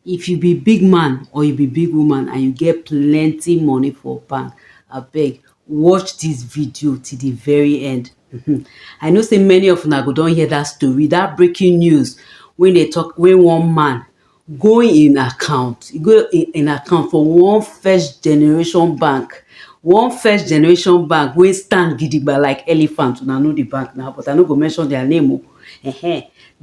If you be big man or you be big woman and you get plenty money for bank, abeg watch this video till the very end. I know say many of una go don hear that story, that breaking news when they talk when one man go in account, e go in account for one first generation bank, wey stand gidigba like elephant. Una know the bank now, but I no go mention their name o.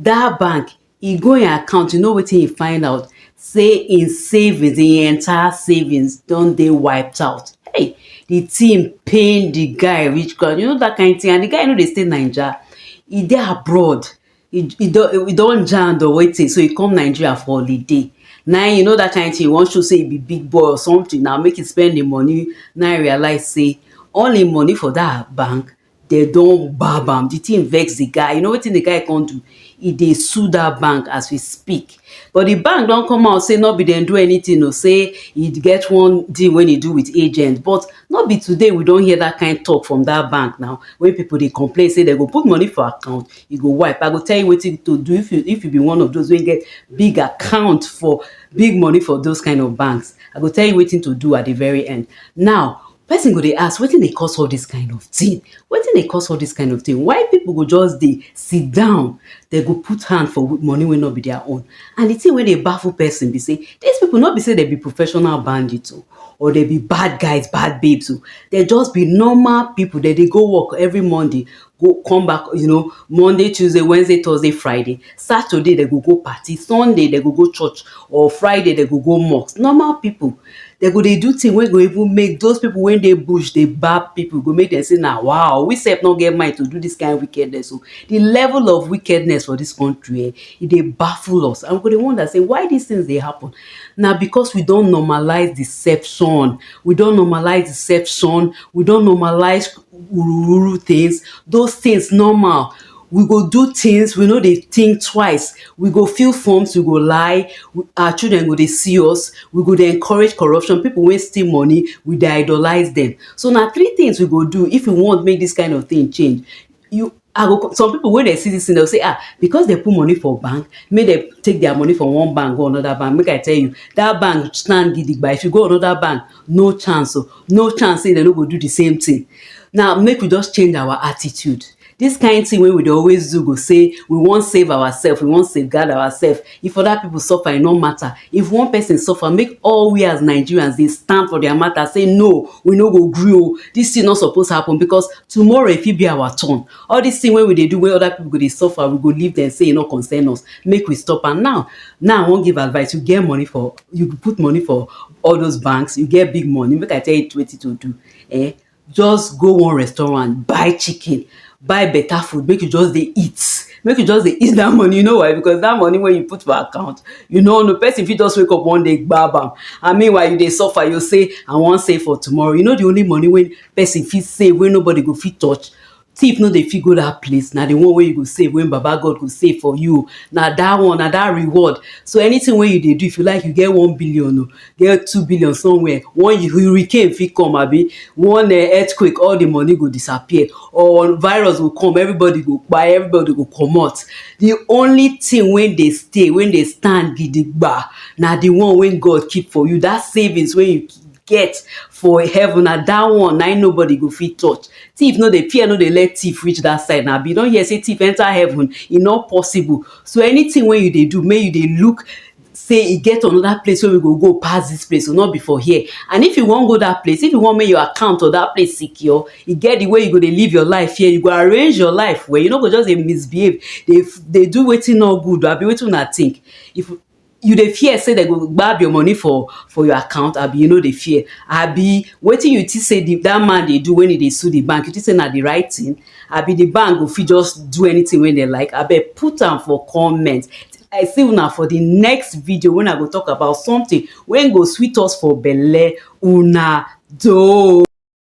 Dat bank, e go im account, you know wetin e find out? Say im savings, im entire savings don dey wiped out. Hey, the thing pain the guy reach ground. You know that kind thing, and the guy no dey stay Naija, e dey abroad. E don jam or wetin, so e come Nigeria for holiday. Now you know that kind thing, e wan show say e be big boy or something, now make e spend the money. Now e realize say all im money for that bank, they don gbab am. The thing vex the guy. You know wetin the guy come do? E dey sue that bank as we speak. But the bank don come out say no be dem do anything o, say e get one deal wey e do with agent. But no be today we don hear that kind talk from that bank now, wey people dey complain say they go put money for account, e go wipe. I go tell you wetin to do if you be one of those wey get big account for big money for those kind of banks. I go tell you wetin to do at the very end. Now person go dey ask, wetin dey cause all this kind of thing? Wetin dey cause all this kind of thing? Why people go just dey sit down, they go put hand for money wey no be their own? And the thing wey dey baffle person be say these people no be say they be professional bandits o, or they be bad guys, bad babes o. They just be normal people. They dey go work every Monday, go come back, Monday, Tuesday, Wednesday, Thursday, Friday. Saturday they go party, Sunday they go church, or Friday they go mosque. Normal people. They go dey do thing wey go even make those people wey dey bush, dey bad people, go make them say, "Nah, wow, we sef no get mind to do this kind of wickedness." So the level of wickedness for this country, e dey baffle us, and we go dey wonder say why these things dey happen. Na because we don normalize deception. We don normalize deception. We don normalize things. Those things normal. We go do things, we no dey think twice. We go fill forms, we go lie. Our children go dey see us. We go dey encourage corruption. People wey steal money, we dey idolize them. So na three things we go do if we want make this kind of thing change. Some people wey dey see this thing, they'll say, because they put money for bank, make dem take their money from one bank go another bank. Make I tell you, that bank stand gidigba. If you go another bank, no chance o, no chance say they no go do the same thing. Now make we just change our attitude. This kind thing wey we dey always do, go say we wan save ourselves, we wan safeguard ourselves. If other people suffer, e no matter. If one person suffer, make all we as Nigerians dey stand for their matter. Say no, we no go gree o. This thing no suppose happen, because tomorrow e fit be our turn. All this thing wey we dey do, wey other people go dey suffer, we go leave them say e no concern us. Make we stop am. Now I wan give advice. You put money for all those banks, you get big money. Make I tell you wetin to do. Just go one restaurant, buy chicken, buy better food, make you just dey eat. Make you just dey eat that money. You know why? Because that money wey you put for account, no person fit just wake up one day gbab am. And meanwhile you dey suffer, you say, "I wan save for tomorrow." You know the only money wey person fit save, wey nobody go fit touch, thief no dey fit go that place. Na the one wey you go save, wey Baba God go save for you. Na that one, na that reward. So anything wey you dey do, if you like, you get 1 billion o, get 2 billion somewhere, one hurricane fit come, one earthquake, all the money go disappear, or virus go come, everybody go kpai, everybody go comot. The only thing wey dey stay, wey dey stand gidigba, na the one wey God keep for you. That savings wey you get for heaven, na that one, na nobody go fit touch. Thief no dey fear, no dey let thief reach that side. Now you don hear say thief enter heaven, e not possible. So anything wey you dey do, make you dey look say e get another place wey we go pass this place, so not before here. And if you wan go that place, if you wan make your account or that place secure, e get the way you go dey live your life here. You go arrange your life well. You no go just dey misbehave, dey do wetin no good, abi wetin una think. If you dey fear say they go gbab your money for your account, abi you no dey fear, abi wetin you think say that man dey do when he dey sue the bank, you think say na the right thing, abi the bank go fit just do anything when they like? Abeg put am for comment. I see una for the next video, when I go talk about something wey go sweet us for belle. Una do.